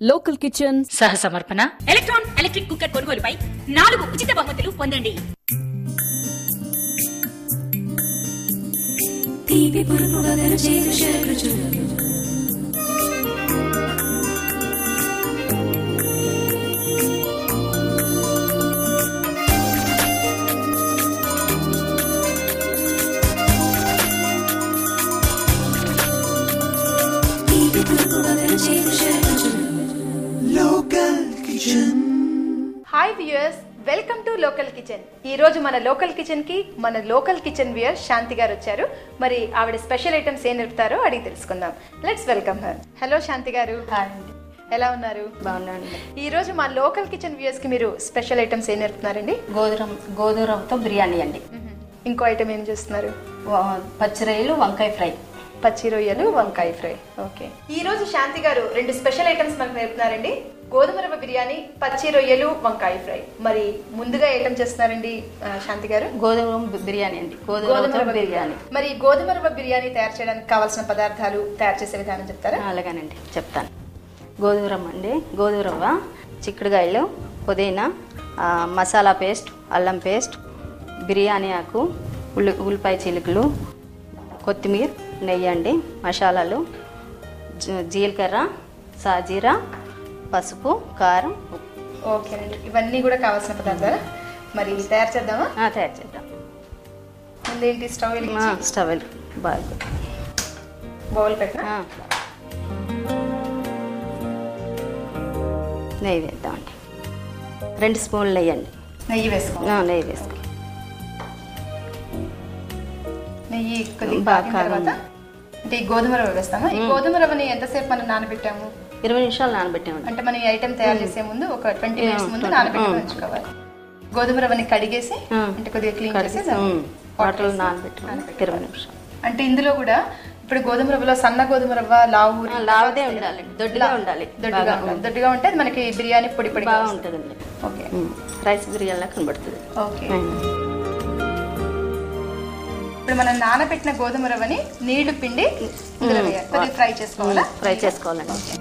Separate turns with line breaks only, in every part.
Local kitchen
సహ సమర్పణ electron electric cooker కొనుగోలుపై 4 ఉచిత బహుమతులు పొందండి.
Hi viewers, welcome to local kitchen. ఈ రోజు మన లోకల్ కిచెన్ కి మన లోకల్ కిచెన్ వ్యూయర్ శాంతి గారు వచ్చారు. మరి ఆవిడ స్పెషల్ ఐటమ్స్ ఏం నేర్పుతారో అడిగి తెలుసుకుందాం. Let's welcome her. హలో శాంతి గారు.
హాయ్ అండి.
ఎలా ఉన్నారు?
బాగున్నాను.
ఈ రోజు మా లోకల్ కిచెన్ వ్యూయర్స్ కి మీరు స్పెషల్ ఐటమ్స్ ఏం నేర్పుతున్నారండి?
గోధుమ రవ్వతో బిర్యానీ అండి.
ఇంకో ఐటమ్ ఏం చేస్తున్నారు?
పచ్చి రొయ్యలు వంకాయ ఫ్రై.
పచ్చి రొయ్యలు వంకాయ ఫ్రై. ఓకే. ఈ రోజు శాంతి గారు 2 స్పెషల్ ఐటమ్స్ మనకు నేర్పుతున్నారండి. గోధుమ రవ్వ బిర్యానీ, పచ్చి రొయ్యలు వంకాయ ఫ్రై. మరి ముందుగా ఐటమ్ చేస్తున్నారండి శాంతి గారు?
గోధుమ బిర్యానీ అండి. గోధుమ రవ్వ బిర్యానీ.
మరి గోధుమ రవ్వ బిర్యానీ తయారు చేయడానికి కావాల్సిన పదార్థాలు, తయారు చేసే విధానం చెప్తారా?
అలాగేనండి, చెప్తాను. గోధుమ రవ్వ అండి. గోధుమ రవ్వ, చిక్కుడుకాయలు, పుదీనా, మసాలా పేస్ట్, అల్లం పేస్ట్, బిర్యానీ ఆకు, ఉల్లిపాయ చిలుకలు, కొత్తిమీర, నెయ్యి అండి, మసాలాలు, జీలకర్ర, సాజీరా, పసుపు, కారం, ఉప్పు.
ఓకేనండి, ఇవన్నీ కూడా కావాల్సిన పదార్థాలు. మరి తయారు చేద్దామా?
తయారు చేద్దాం.
ముందేంటి స్టవ్
స్టవ్ బాగా
బౌల్ పెట్టినా
నెయ్యి వేద్దామండి. 2 స్పూన్లు నెయ్యండి.
నెయ్యి వేసుకో.
నెయ్యి వేసుకో.
నెయ్యి బాగా తర్వాత అంటే ఈ గోధుమ రవ్వ వేస్తామా? ఈ గోధుమ రవ్వని ఎంతసేపు మనం నానబెట్టాము?
20 నిమిషాలు నానబెట్టామండి.
అంటే మనం ఈ ఐటమ్ తయారు చేసే ముందు ఒక 20 మినిట్స్ ముందు నానబెట్టి ఉంచుకోవాలి. గోధుమ రవ్వని కడిగేసి అంటే కొద్దిగా క్లీన్ చేసి
వాటర్ నానబెట్టాము 20 నిమిషాలు.
అంటే ఇందులో కూడా ఇప్పుడు గోధుమ రవ్వలో సన్న గోధుమ రవ్వ,
లావుదే ఉండాలి, దొడ్డుగా ఉండాలి.
దొడ్డుగా ఉంటే మనకి బిర్యానీ పొడి పొడి
బాగా ఉంటుందండి.
ఓకే.
రైస్ బిర్యానీలా కనబడుతుంది.
ఓకే. ఇప్పుడు మనం నానబెట్టిన గోధుమ రవ్వని నీళ్లు పిండి కొద్దిగా ఫ్రై చేసుకోవాలా?
ఫ్రై చేసుకోవాలండి.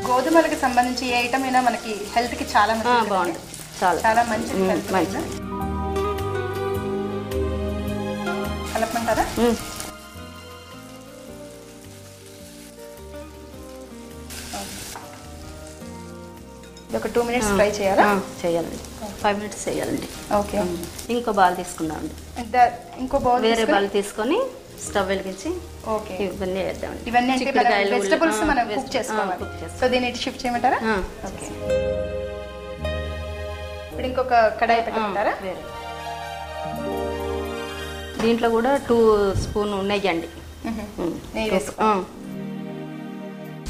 గోధుమలకు సంబంధించి ఏ ఐటమ్ అయినా మనకి హెల్త్ కి చాలా
బాగుంటుంది.
చాలా మంచిది. కలపమంటారా? ఒక 2 మినిట్స్ ఫ్రై చేయాలా?
చేయాలండి. 5 మినిట్స్ చేయాలండి.
ఓకే.
ఇంకో బాల్ తీసుకుందామండి.
ఇంకో బౌల్
వేరే బాల్ తీసుకొని స్టవ్ వెలిగించి
ఓకే
ఇవన్నీ వేద్దామండి.
ఇవన్నీ అంటే వెజిటబుల్స్ మనం కుక్ చేసుకోవాలి. సో దీన్ని షిఫ్ట్ చేయమంటారా? ఓకే. ఇప్పుడు ఇంకొక కడాయి పెట్టమంటారా?
దీంట్లో కూడా 2 స్పూన్ నెయ్యి అండి.
నెయ్యి వేసుకో.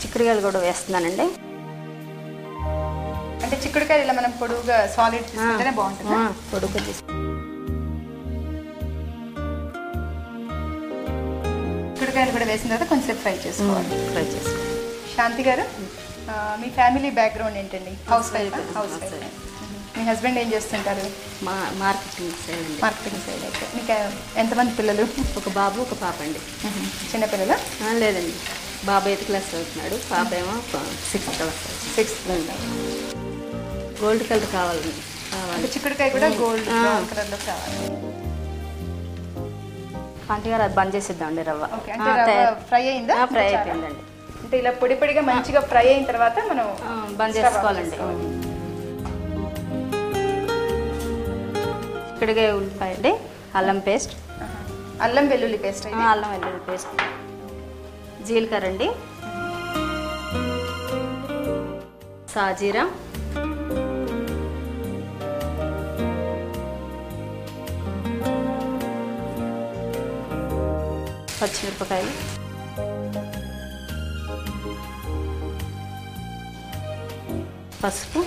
చిక్కుడుకాయలు కూడా వేస్తున్నానండి.
అంటే చిక్కుడుకాయలు ఇలా మనం పొడుగుగా సాలిడ్ తీసుకుంటేనే బాగుంటుంది.
పొడుగుగా తీసుకుంటాం.
చిక్కుడుకాయలు కూడా వేసిన తర్వాత కొంచెం ఫ్రై చేసుకోవాలి.
ఫ్రై చేసుకోవాలి.
శాంతి గారు, మీ ఫ్యామిలీ బ్యాక్గ్రౌండ్ ఏంటండి? Housewife. మీ హస్బెండ్ ఏం చేస్తుంటారు?
మార్కెటింగ్ సైడ్ అండి.
Marketing side. అయితే మీకు ఎంతమంది పిల్లలు?
ఒక బాబు, ఒక పాప అండి.
చిన్నపిల్లలు?
లేదండి, బాబు 8th క్లాస్ చదువుతున్నాడు, పాప ఏమో 6th class.
6th.
Gold colour కావాలండి.
చిక్కుడుకాయ కూడా గోల్డ్ కలర్ లో కావాలి.
ఆంటీ గారు అది బంద్ చేసిద్దామండి. రవ్వ
ఫ్రై అయిందా?
ఫ్రై అయిపోయిందండి.
అంటే ఇలా పొడి పొడిగా మంచిగా ఫ్రై అయిన తర్వాత మనం
బంద్ చేసుకోవాలండి. చిక్కుడుకాయ, ఉల్లిపాయ అండి, అల్లం పేస్ట్,
అల్లం వెల్లుల్లి పేస్ట్,
అల్లం వెల్లుల్లి పేస్ట్, జీలకర్ర అండి, సాజీరా, పచ్చిమిరపకాయలు, పసుపు,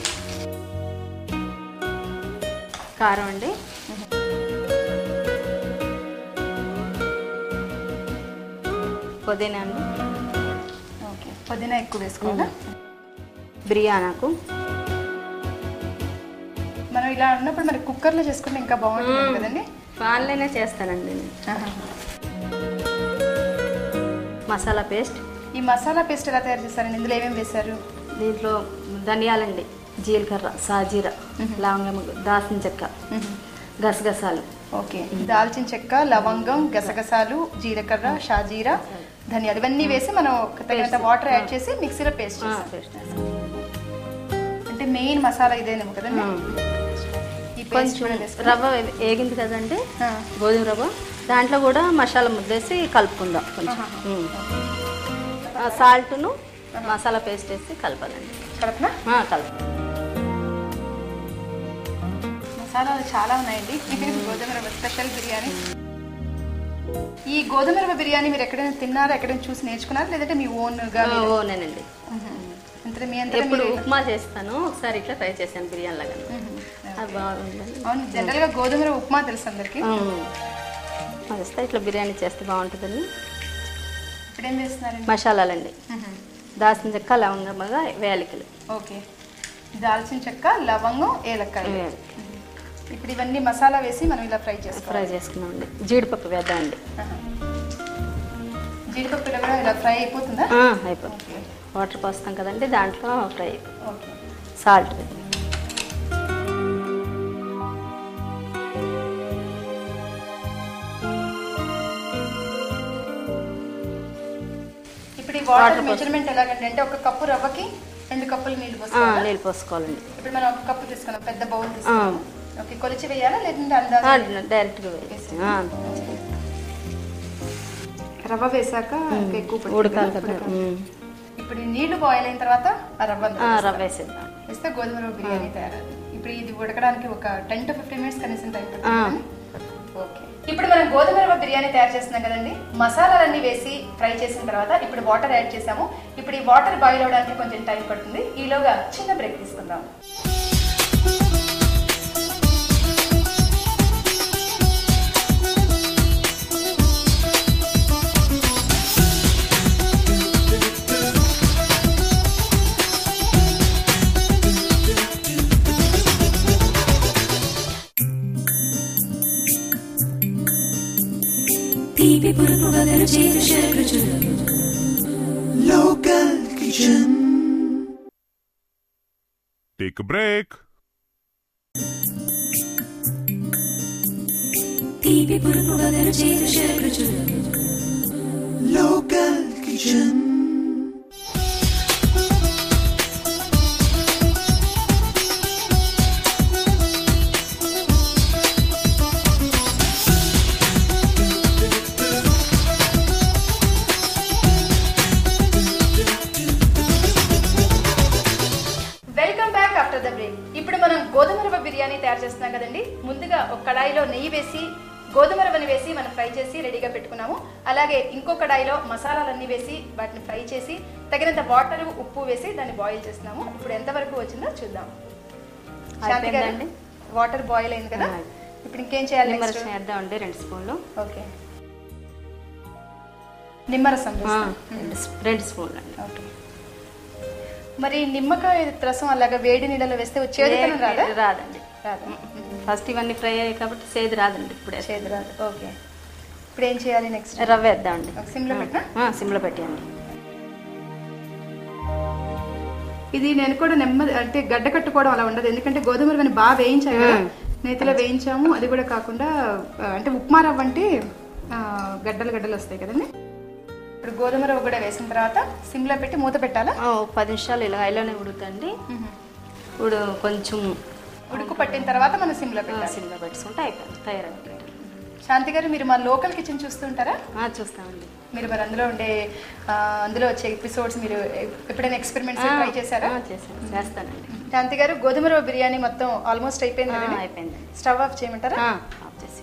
కారం అండి, పుదీనా అండి.
ఓకే. పుదీనా ఎక్కువ వేసుకోవాలా?
బిర్యానాకు.
మనం ఇలా ఉన్నప్పుడు మరి కుక్కర్లో చేసుకుంటే ఇంకా బాగుంటుంది కదండి.
ఆన్లైనే చేస్తానండి నేను. మసాలా పేస్ట్.
ఈ మసాలా పేస్ట్ ఎలా తయారు చేస్తారండి? ఇందులో ఏమేమి వేశారు?
దీంట్లో ధనియాలండి, జీలకర్ర, సాజీర, లవంగం, దాల్చిన చెక్క, గసగసాలు.
ఓకే, దాల్చిన చెక్క, లవంగం, గసగసాలు, జీలకర్ర, షాజీరా, ధనియాలు ఇవన్నీ వేసి మనం తగినంత వాటర్ యాడ్ చేసి మిక్సీలో పేస్ట్ చేస్తాం. అంటే మెయిన్ మసాలా ఇదేనేమో కదండి. ఈ పేస్ట్
కొంచెం రవ్వ వేగింది కదండి, గోధుమ రవ్వ, దాంట్లో కూడా మసాలా ముద్దేసి కలుపుకుందాం. కొంచెం సాల్ట్ను మసాలా పేస్ట్ వేసి కలపాలండి.
కలపనా?
కలప.
మసాలాలు చాలా ఉన్నాయండి. ఇది గోధుమ రవ్వ స్పెషల్ బిర్యానీ. ఈ గోధుమ రవ్వ బిర్యానీ మీరు ఎక్కడైనా తిన్నారా, ఎక్కడైనా చూసి నేర్చుకున్నారా, లేదంటే మీ ఓన్గా?
ఓనేనండి. ఎప్పుడు ఉప్మా చేస్తాను, ఒకసారి ఇట్లా ట్రై చేశాను బిర్యానీ లాగా. అది బాగుందండి.
అవును, జనరల్గా గోధుమ రవ్వ ఉప్మా తెలుసు అందరికి.
వస్తే ఇట్లా బిర్యానీ చేస్తే బాగుంటుందని.
ఇప్పుడు ఏం చేస్తున్నారండి?
మసాలాలండి, దాల్చిన చెక్క, లవంగంగా, వేలికలు.
ఓకే, దాల్చిన చెక్క, లవంగం, ఏలక్కాయ. ఇప్పుడు ఇవన్నీ మసాలా వేసి మనం ఇలా ఫ్రై
చేసుకున్నామండి. జీడిపప్పు వేద్దామండి.
జీడిపప్పు కూడా ఇలా ఫ్రై అయిపోతుందా?
అయిపోతుంది. వాటర్ పోస్తాం కదండి, దాంట్లో ఫ్రై.
Okay,
salt.
ఇప్పుడు ఈ వాటర్ మెజర్మెంట్ ఎలాగండి? అంటే ఒక కప్పు రవ్వకి 2 కప్పులు నీళ్ళు
పోసుకోవాలండి.
ఇప్పుడు మనం ఒక కప్పు తీసుకున్నాం, పెద్ద బౌల్ తీసుకున్నాం. ఓకే, కొలిచి వేయాలా లేదంటే
డైరెక్ట్గా
రవ్వ వేసాక ఎక్కువ
ఉడకాలి కదా.
ఇప్పుడు నీళ్లు బాయిల్ అయిన తర్వాత ఆ రవ్వ
వేసేద్దాం.
వేస్తే గోధుమ రవ్వ బిర్యానీ తయారవుతుంది. ఇప్పుడు ఇది ఉడకడానికి ఒక 10 to 15 minutes కనీసం టైం పడుతుంది. ఓకే, ఇప్పుడు మనం గోధుమ రవ్వ బిర్యానీ తయారు చేస్తున్నాం కదండి. మసాలాలన్నీ వేసి ఫ్రై చేసిన తర్వాత ఇప్పుడు వాటర్ యాడ్ చేసాము. ఇప్పుడు ఈ వాటర్ బాయిల్ అవడానికి కొంచెం టైం పడుతుంది. ఈలోగా చిన్న బ్రేక్ తీసుకుందాం.
Local Kitchen. Take a break. Local Kitchen.
తయారు చేస్తున్నాం కదండి. ముందుగా ఒక కడాయిలో నెయ్యి వేసి గోధుమ రవ్వని వేసి మనం ఫ్రై చేసి రెడీగా పెట్టుకున్నాము. అలాగే ఇంకో కడాయిలో మసాలాలన్నీ వేసి వాటిని ఫ్రై చేసి తగినంత వాటర్, ఉప్పు వేసి దాన్ని బాయిల్ చేస్తున్నాము. ఇప్పుడు ఎంతవరకు వచ్చిందో చూద్దాం. శాంతి గారు, వాటర్ బాయిల్ అయింది కదా, ఇప్పుడు ఇంకేం చేయాలి?
నిమ్మరసం వేద్దామండి 2 స్పూన్లు.
ఓకే, నిమ్మరసం
2 స్పూన్లు అండి.
ఓకే, మరి నిమ్మకాయ రసం అలాగా వేడి నీళ్ళలో వేస్తే చేదుతనం రాదా?
రాదండి, రాదు. ఫస్ట్ ఇవన్నీ ఫ్రై అయ్యాయి కాబట్టి చేదు రాదండి. ఇప్పుడే
చేదు రాదు. ఓకే, ఇప్పుడు ఏం చేయాలి నెక్స్ట్?
రవ్వ వేద్దామండి.
సిమ్లో పెట్టినా?
సిమ్లో పెట్టండి.
ఇది నేను కూడా నెమ్మది అంటే గడ్డ కట్టుకోవడం అలా ఉండదు, ఎందుకంటే గోధుమ రవ్వని బాగా వేయించాము కదా, నేతిలో వేయించాము. అది కూడా కాకుండా అంటే ఉప్మా రవ్వ అంటే గడ్డలు గడ్డలు వస్తాయి కదండి. ఇప్పుడు గోధుమ రవ్వ కూడా వేసిన తర్వాత సిమ్లో పెట్టి మూత పెట్టాలా?
10 నిమిషాలు ఇలా అయిలోనే ఉడుకుతండి. కొంచెం
ఉడుకు పట్టిన తర్వాత మనం సిమ్లో పెట్టాలి.
సిమ్లో పెట్టుకుంటే అయిపోయింది, తయారైపోయింది.
శాంతి గారు, మీరు మా లోకల్ కిచెన్ చూస్తుంటారా?
చూస్తామండి.
మీరు మరి అందులో వచ్చే ఎపిసోడ్స్ మీరు ఎప్పుడైనా ఎక్స్పెరిమెంట్స్ ట్రై చేశారా?
చేస్తానండి.
శాంతి గారు, గోధుమ రవ్వ బిర్యానీ మొత్తం ఆల్మోస్ట్ అయిపోయింది.
అయిపోయింది.
స్టవ్ ఆఫ్ చేయమంటారా?
ఆఫ్ చేసి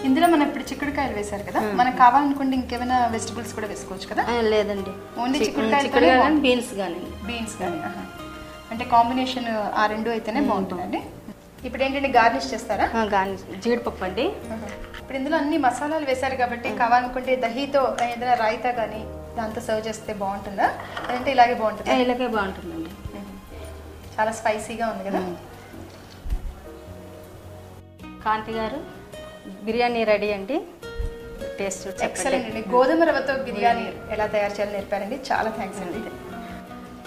ఇందులో మనం ఇప్పుడు చిక్కుడుకాయలు వేశారు కదా, మనకు కావాలనుకుంటే ఇంకేమైనా వెజిటబుల్స్ కూడా వేసుకోవచ్చు కదా?
లేదండి,
ఓన్లీ చిక్కుడుకాయలు,
బీన్స్
కానీ అంటే కాంబినేషన్ ఆ రెండు అయితేనే బాగుంటుందండి. ఇప్పుడు ఏంటంటే గార్నిష్ చేస్తారా?
గార్నిష్ జీడిపప్పు అండి.
ఇప్పుడు ఇందులో అన్ని మసాలాలు వేశారు కాబట్టి కావాలనుకుంటే దహీతో ఏదైనా రాయితా కానీ దాంతో సర్వ్ చేస్తే బాగుంటుందా, లేదంటే ఇలాగే బాగుంటుందా?
ఇలాగే బాగుంటుందండి.
చాలా స్పైసీగా ఉంది కదా.
కాంతి గారు బిర్యానీ రెడీ అండి. టేస్ట్
ఎక్సలెంట్ అండి. గోధుమ రవ్వతో బిర్యానీ ఎలా తయారు చేయాలో నేర్పారండి. చాలా థ్యాంక్స్ అండి.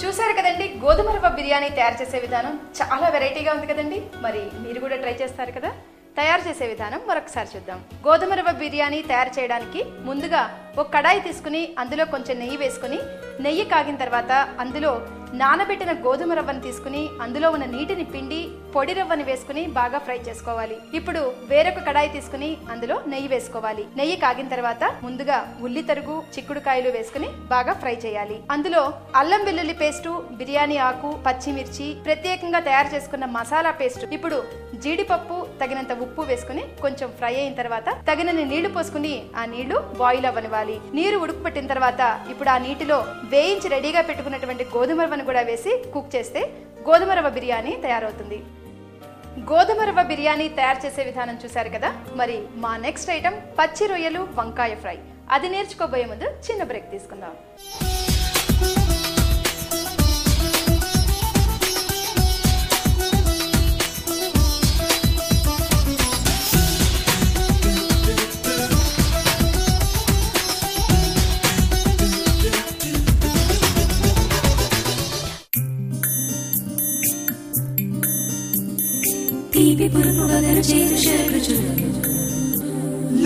చూసారు కదండి, గోధుమ రవ్వ బిర్యానీ తయారు చేసే విధానం చాలా వెరైటీగా ఉంది కదండి. మరి మీరు కూడా ట్రై చేస్తారు కదా. తయారు చేసే విధానం మరొకసారి చూద్దాం. గోధుమ రవ్వ బిర్యానీ తయారు చేయడానికి ముందుగా ఒక కడాయి తీసుకుని అందులో కొంచెం నెయ్యి వేసుకుని, నెయ్యి కాగిన తర్వాత అందులో నానబెట్టిన గోధుమ రవ్వను తీసుకుని అందులో ఉన్న నీటిని పిండి పొడి రవ్వని వేసుకుని బాగా ఫ్రై చేసుకోవాలి. ఇప్పుడు వేరొక కడాయి తీసుకుని అందులో నెయ్యి వేసుకోవాలి. నెయ్యి కాగిన తర్వాత ముందుగా ఉల్లి తరుగు, చిక్కుడుకాయలు వేసుకుని బాగా ఫ్రై చేయాలి. అందులో అల్లం వెల్లుల్లి పేస్టు, బిర్యానీ ఆకు, పచ్చిమిర్చి, ప్రత్యేకంగా తయారు చేసుకున్న మసాలా పేస్ట్, ఇప్పుడు జీడిపప్పు, తగినంత ఉప్పు వేసుకుని కొంచెం ఫ్రై అయిన తర్వాత తగినన్ని నీళ్లు పోసుకుని ఆ నీళ్లు బాయిల్ అవ్వనివ్వాలి. నీరు ఉడుకు పెట్టిన తర్వాత ఇప్పుడు ఆ నీటిలో వేయించి రెడీగా పెట్టుకున్నటువంటి గోధుమ రవ్వను కూడా వేసి కుక్ చేస్తే గోధుమ రవ్వ బిర్యానీ తయారవుతుంది. గోధుమ రవ్వ బిర్యానీ తయారు చేసే విధానం చూశారు కదా. మరి మా నెక్స్ట్ ఐటమ్ పచ్చి రొయ్యలు వంకాయ ఫ్రై. అది నేర్చుకోబోయే ముందు చిన్న బ్రేక్ తీసుకుందాం.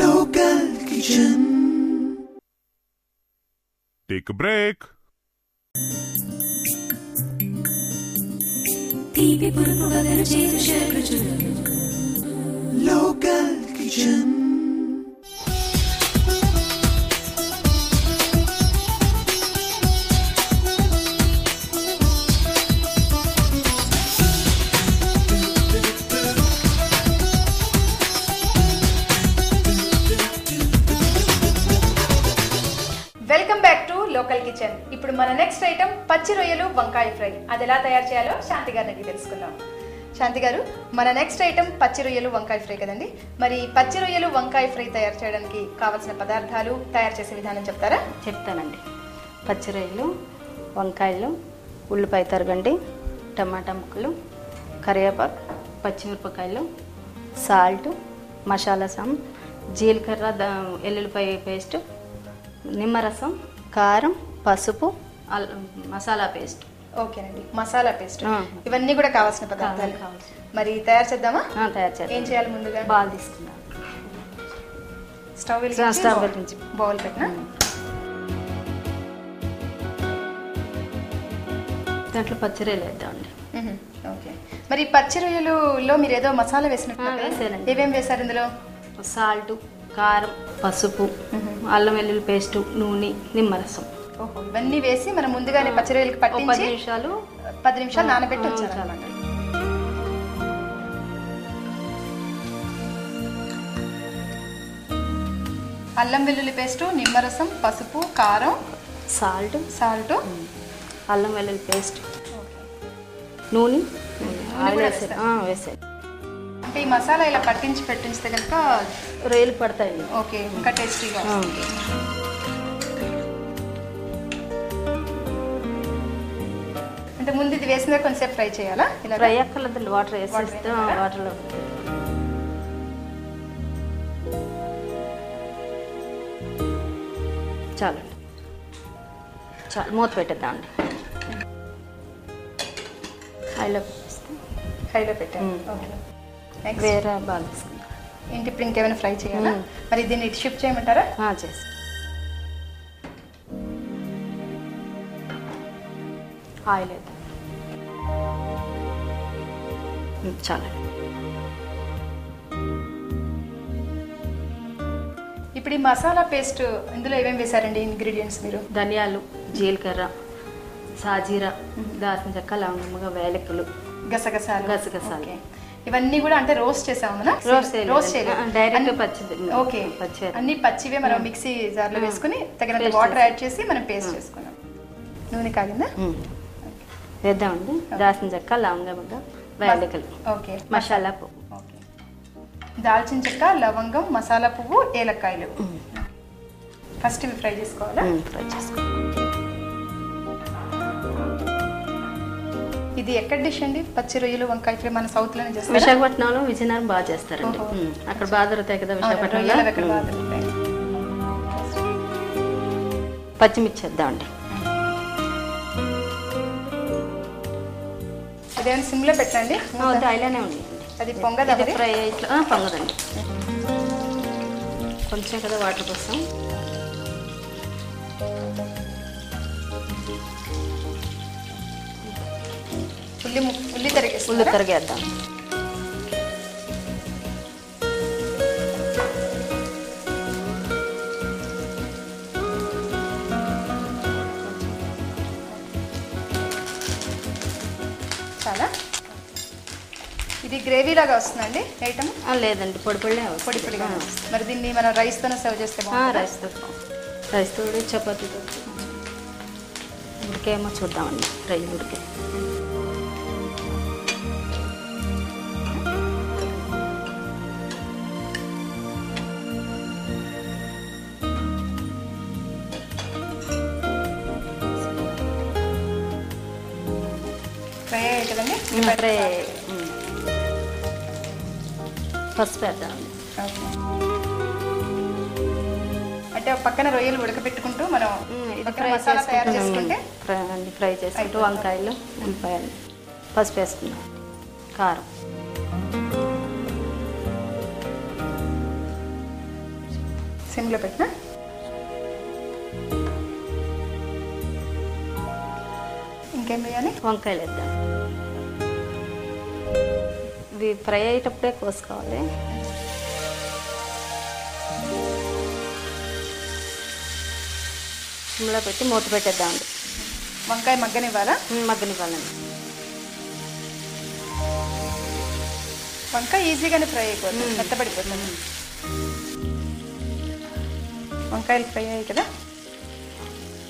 Local Kitchen. Take a break. Local Kitchen.
Welcome back to local kitchen. ఇప్పుడు మన నెక్స్ట్ ఐటమ్ పచ్చి రొయ్యలు వంకాయ ఫ్రై. అది ఎలా తయారు చేయాలో శాంతి గారిని అడిగి తెలుసుకుందాం. శాంతి గారు, మన నెక్స్ట్ ఐటమ్ పచ్చి రొయ్యలు వంకాయ ఫ్రై కదండి. మరి పచ్చి రొయ్యలు వంకాయ ఫ్రై తయారు చేయడానికి కావాల్సిన పదార్థాలు, తయారు చేసే విధానం చెప్తారా?
చెప్తానండి. పచ్చి రొయ్యలు, వంకాయలు, ఉల్లిపాయ తరగండి, టమాటా ముక్కలు, కరివేపాకు, పచ్చిమిరపకాయలు, సాల్ట్, మసాలా సాం, జీలకర్ర, ఎల్లుల్లిపాయ పేస్ట్, నిమ్మరసం, కారం, పసుపు, మసాలా పేస్ట్.
ఓకేనండి, మసాలా పేస్ట్. ఇవన్నీ కూడా కావాల్సిన పదార్థాలు. మరి తయారు చేద్దామా?
తయారు చేద్దాం.
ఏం చేయాలి? ముందుగా
బాల్ తీసుకుందాం.
స్టవ్ వెలిగించి బౌల్ పెట్టినా
దాంట్లో పచ్చి రొయ్యలు వేద్దామండి.
ఓకే. మరి పచ్చి రొయ్యలులో మీరు ఏదో మసాలా వేసినట్టు
వేసానండి.
ఏమేమి వేశారు ఇందులో?
సాల్ట్, కారం, పసుపు, అల్లం వెల్లుల్లి పేస్ట్, నూనె, నిమ్మరసం.
ఓహో, ఇవన్నీ వేసి మనం ముందుగానే పచ్చి రొయ్యలకి పట్టించి 10 నిమిషాలు నానబెట్టి ఉంచాలన్నమాట. అల్లం వెల్లుల్లి పేస్ట్, నిమ్మరసం, పసుపు, కారం,
సాల్ట్, అల్లం వెల్లుల్లి పేస్ట్, నూనె వేసాయి.
అంటే ఈ మసాలా ఇలా పెట్టించితే కనుక
రొయ్యలు పడతాయి.
ఓకే, ఇంకా టేస్టీగా. అంటే ముందు ఇది వేసిన కొంచెం ఫ్రై చేయాలా? ఇలా
ఫ్రై అక్కర్లేదండి, వాటర్ వేసేస్తే వాటర్లో చాలు. మూత పెట్టేద్దామండి.
హైలో పెట్టాను. ఓకే,
వేరే బాల్ తీసుకుందాం.
ఏంటి ఇప్పుడు ఇంకేమైనా ఫ్రై చేయాలా? మరి దీన్ని షిఫ్ట్ చేయమంటారా?
చేసి ఆయిల్ వేద్దాం. చాలు.
ఇప్పుడు ఈ మసాలా పేస్ట్ ఇందులో ఏమేమి వేసారండి ఇంగ్రీడియంట్స్ మీరు?
ధనియాలు, జీలకర్ర, సాజీరా, దాల్చిన చెక్క, లవంగముగా, వేలకులు, గసగసాలు.
ఇవన్నీ కూడా అంటే రోస్ట్ చేసాము.
రోస్ట్ డైరెక్ట్ పచ్చిది.
ఓకే, అన్ని పచ్చివే మనం మిక్సీ జార్లో వేసుకుని తగినంత వాటర్ యాడ్ చేసి మనం పేస్ట్ చేసుకున్నాం. నూనె కాగిందా?
వేద్దామండి. దాల్చిన చెక్క, లవంగముగా, వేలకులు,
ఓకే,
మసాలా పువ్వు.
దాల్చిన చెక్క, లవంగం, మసాలా పువ్వు, ఏలక్కాయలు. ఫస్ట్ ఇవి ఫ్రై చేసుకోవాలా?
ఫ్రై చేసుకో.
ఇది ఎక్కడ డిష్ అండి? పచ్చి రొయ్యలు వంకాయ ఫ్రై మన సౌత్ లోనే చేస్తారు.
విశాఖపట్నంలో విజయనగరం బాగా చేస్తారండి. అక్కడ బాగా దొరుకుతాయి కదా విశాఖపట్నంలో. పచ్చిమిర్చి వేద్దామండి.
ఇదేమైనా సిమ్లో పెట్టండి.
అయిలానే ఉంది.
అది పొంగదా?
ఫ్రై ఇట్లా పొంగదండి. కొంచెం కదా వాటర్ కోసం.
ఉల్లి తరిగేస్తాం.
ఉల్లి తరిగేద్దాం.
చాలా. ఇది గ్రేవీ లాగా వస్తుందండి ఐటమ్?
లేదండి, పొడి పొడిగా
పొడి పొడిగా. మరి దీన్ని మనం రైస్తోనే సర్వ్ చేస్తే
రైస్తో చపాతీతో ఉడికేమో చూద్దామండి. ఫ్రై ఉడికే.
ఫ్రై అయ్యేటండి.
ఫ్రై పసుపు వేద్దామండి.
అంటే పక్కన రొయ్యలు ఉడకబెట్టుకుంటూ మనం మసాలా తయారు చేసుకుంటే
ఫ్రై చేసుకుంటూ వంకాయలు, ఉల్లిపాయలు, పసుపు వేసుకుందాం, కారం.
సిమ్లో పెట్టిన ఇంకేం వేయాలి?
వంకాయలు వేద్దాం. ఇవి ఫ్రై అయ్యేటప్పుడే కోసుకోవాలి. సిమ్లో పెట్టి మూత పెట్టేద్దామండి.
వంకాయ మగ్గనివ్వాలా?
మగ్గనివ్వాలండి.
వంకాయ ఈజీగానే ఫ్రై అయిపోతుంది, మెత్తబడిపోతుంది. వంకాయలు ఫ్రై అయ్యాయి కదా,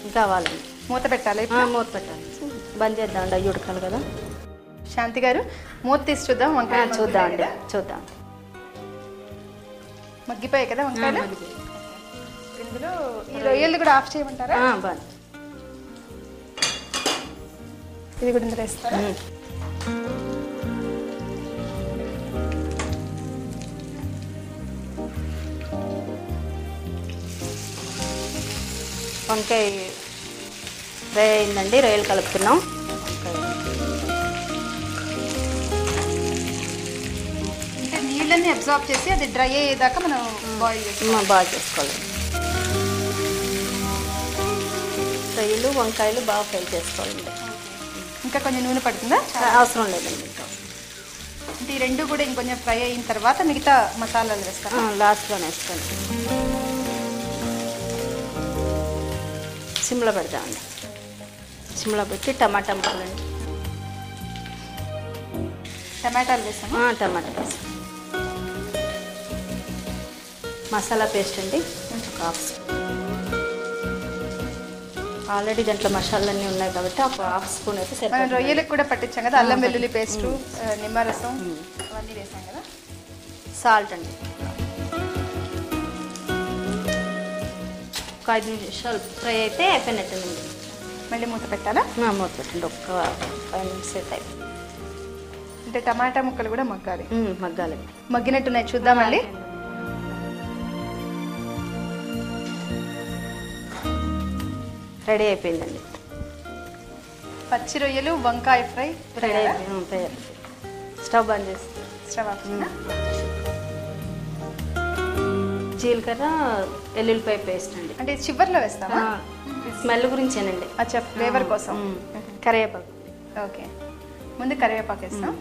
ఇంకా అవ్వాలండి.
మూత పెట్టాలి.
మూత పెట్టాలి. బంద్ చేద్దామండి, అవి ఉడకాలి కదా.
శాంతి గారు మూత తీసి చూద్దాం. వంకాయ
చూద్దామండి, చూద్దాం.
మగ్గిపోయాయి కదా వంకాయలు. ఇందులో ఈ రొయ్యలు కూడా ఆఫ్ చేయమంటారా?
బాగా.
ఇది కూడా ఇందులో వేస్తారా?
వంకాయ ఫ్రై అయిందండి. రొయ్యలు కలుపుతున్నాం.
అంటే నీళ్ళని అబ్జార్బ్ చేసి అది డ్రై అయ్యేదాకా మనం
బాగా చేసుకోవాలి. రొయ్యలు వంకాయలు బాగా ఫ్రై చేసుకోవాలండి.
ఇంకా కొంచెం నూనె పడుతుందా?
అవసరం లేదండి. ఇంకా
అంటే ఈ రెండు కూడా ఇంకొంచెం ఫ్రై అయిన తర్వాత మిగతా మసాలాలు వేస్తాను.
లాస్ట్లోనే వేస్తాను. సిమ్లో పెడతామండి. సిమ్లో పెట్టి టమాటా ముక్కలండి.
టమాటాలు వేస్తాము.
టమాటా వేస్తాం. మసాలా పేస్ట్ అండి ఒక హాఫ్ స్పూన్. ఆల్రెడీ దాంట్లో మసాలాలన్నీ ఉన్నాయి కాబట్టి ఒక హాఫ్ స్పూన్ అయితే సరిపోతుంది.
రొయ్యలకు కూడా పట్టించాం కదా, అల్లం వెల్లుల్లి పేస్ట్, నిమ్మరసం అవన్నీ వేసాం కదా.
సాల్ట్ అండి. ఒక 5 నిమిషాలు ఫ్రై అయితే అయిపోయినట్టేనండి.
మళ్ళీ మూత పెట్టాలా?
మూత పెట్టండి. ఒక 5 నిమిషాలు అయితే.
అంటే టమాటా ముక్కలు కూడా మగ్గాలి.
మగ్గాలి.
మగ్గినట్టున్నాయి, చూద్దామండి.
రెడీ అయిపోయిందండి.
పచ్చి రొయ్యలు వంకాయ ఫ్రై
రెడీ అయిపోయింది. స్టవ్ బంద్ చేసి
స్టవ్ ఆఫ్.
జీలకర్ర ఎల్లుల్లిపాయ పేస్ట్ అండి.
అంటే చివర్లో వేస్తామా?
స్మెల్ గురించేనండి.
అచ్చా, ఫ్లేవర్ కోసం.
కరివేపాకు.
ఓకే, ముందు కరివేపాకు వేస్తాం.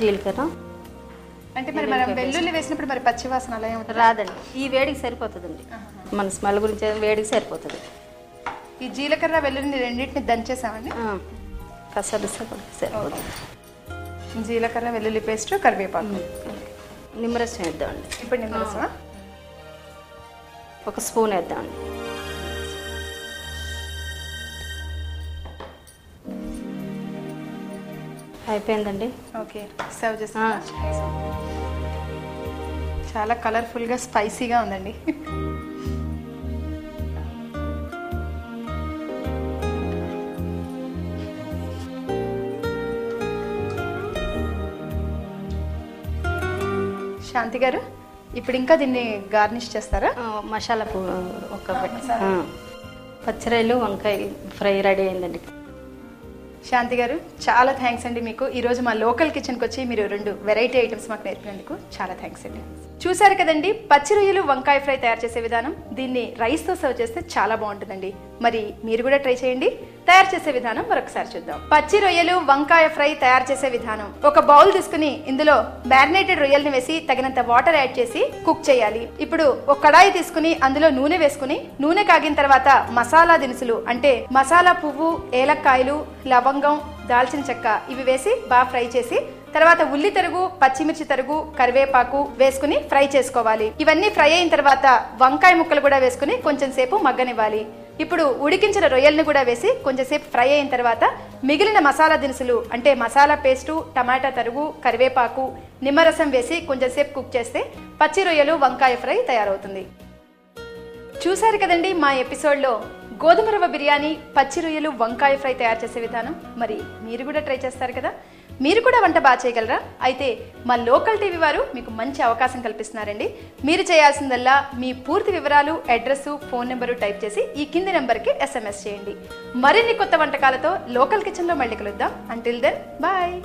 జీలకర్ర.
అంటే మరి మనం వెల్లుల్లి వేసినప్పుడు మరి పచ్చి వాసన అలా ఏముంటుంది?
రాదండి. ఈ వేడికి సరిపోతుందండి. మన స్మెల్ గురించి వేడికి సరిపోతుంది.
ఈ జీలకర్ర వెల్లుల్లిని రెండింటిని దంచేసామండి.
సరిపోతుంది.
జీలకర్ర వెల్లుల్లి పేస్ట్, కరివేపాకు,
నిమ్మరసం వేద్దామండి.
ఇప్పుడు నిమ్మరసం
ఒక స్పూన్ వేద్దామండి. అయిపోయిందండి.
ఓకే, సర్వ్ చేస్తాం. చాలా కలర్ఫుల్గా స్పైసీగా ఉందండి. శాంతి గారు, ఇప్పుడు ఇంకా దీన్ని గార్నిష్ చేస్తారా?
మసాలా ఒక పచ్చిరాయలు వంకాయ ఫ్రై రెడీ అయిందండి.
శాంతి గారు, చాలా థ్యాంక్స్ అండి మీకు. ఈరోజు మా లోకల్ కిచెన్కి వచ్చి మీరు 2 వెరైటీ ఐటమ్స్ మాకు నేర్పినందుకు చాలా థ్యాంక్స్ అండి. చూసారు కదండి, పచ్చి రొయ్యలు వంకాయ ఫ్రై తయారు చేసే విధానం. దీన్ని రైస్తో సర్వ్ చేస్తే చాలా బాగుంటుందండి. మరి మీరు కూడా ట్రై చేయండి. తయారు చేసే విధానం మరొకసారి చూద్దాం. పచ్చి రొయ్యలు వంకాయ ఫ్రై తయారు చేసే విధానం. ఒక బౌల్ తీసుకుని ఇందులో మ్యారినేటెడ్ రొయ్యల్ని వేసి తగినంత వాటర్ యాడ్ చేసి కుక్ చేయాలి. ఇప్పుడు ఒక కడాయి తీసుకుని అందులో నూనె వేసుకుని నూనె కాగిన తర్వాత మసాలా దినుసులు అంటే మసాలా పువ్వు, ఏలక్కాయలు, లవంగం, దాల్చిన చెక్క ఇవి వేసి బాగా ఫ్రై చేసి తర్వాత ఉల్లి తరుగు, పచ్చిమిర్చి తరుగు, కరివేపాకు వేసుకుని ఫ్రై చేసుకోవాలి. ఇవన్నీ ఫ్రై అయిన తర్వాత వంకాయ ముక్కలు కూడా వేసుకుని కొంచెం సేపు మగ్గనివ్వాలి. ఇప్పుడు ఉడికించిన రొయ్యల్ని కూడా వేసి కొంచెం సేపు ఫ్రై అయిన తర్వాత మిగిలిన మసాలా దినుసులు అంటే మసాలా పేస్టు, టమాటా తరుగు, కరివేపాకు, నిమ్మరసం వేసి కొంచెం సేపు కుక్ చేస్తే పచ్చి రొయ్యలు వంకాయ ఫ్రై తయారవుతుంది. చూసారు కదండి మా ఎపిసోడ్లో గోధుమ రవ్వ బిర్యానీ, పచ్చి రొయ్యలు వంకాయ ఫ్రై తయారు చేసే విధానం. మరి మీరు కూడా ట్రై చేస్తారు కదా? మీరు కూడా వంట బాగా చేయగలరా? అయితే మా లోకల్ టీవీ వారు మీకు మంచి అవకాశం కల్పిస్తున్నారండి. మీరు చేయాల్సిందల్లా మీ పూర్తి వివరాలు, అడ్రస్, ఫోన్ నెంబరు టైప్ చేసి ఈ కింది నెంబర్కి SMS చేయండి. మరిన్ని కొత్త వంటకాలతో లోకల్ కిచెన్లో మళ్ళీ కలుద్దాం. Until then bye.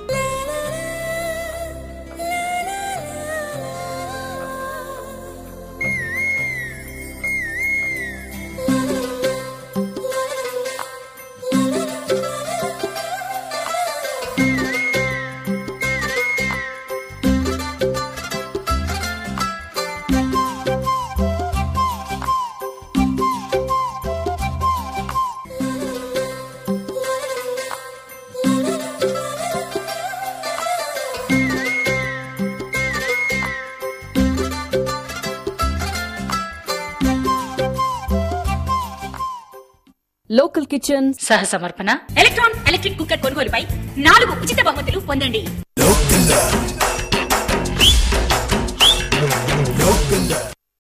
Local kitchen సహ సమర్పణ. ఎలక్ట్రాన్ ఎలక్ట్రిక్ కుక్కర్ కొనుగోలుపై 4 ఉచిత బహుమతులు పొందండి.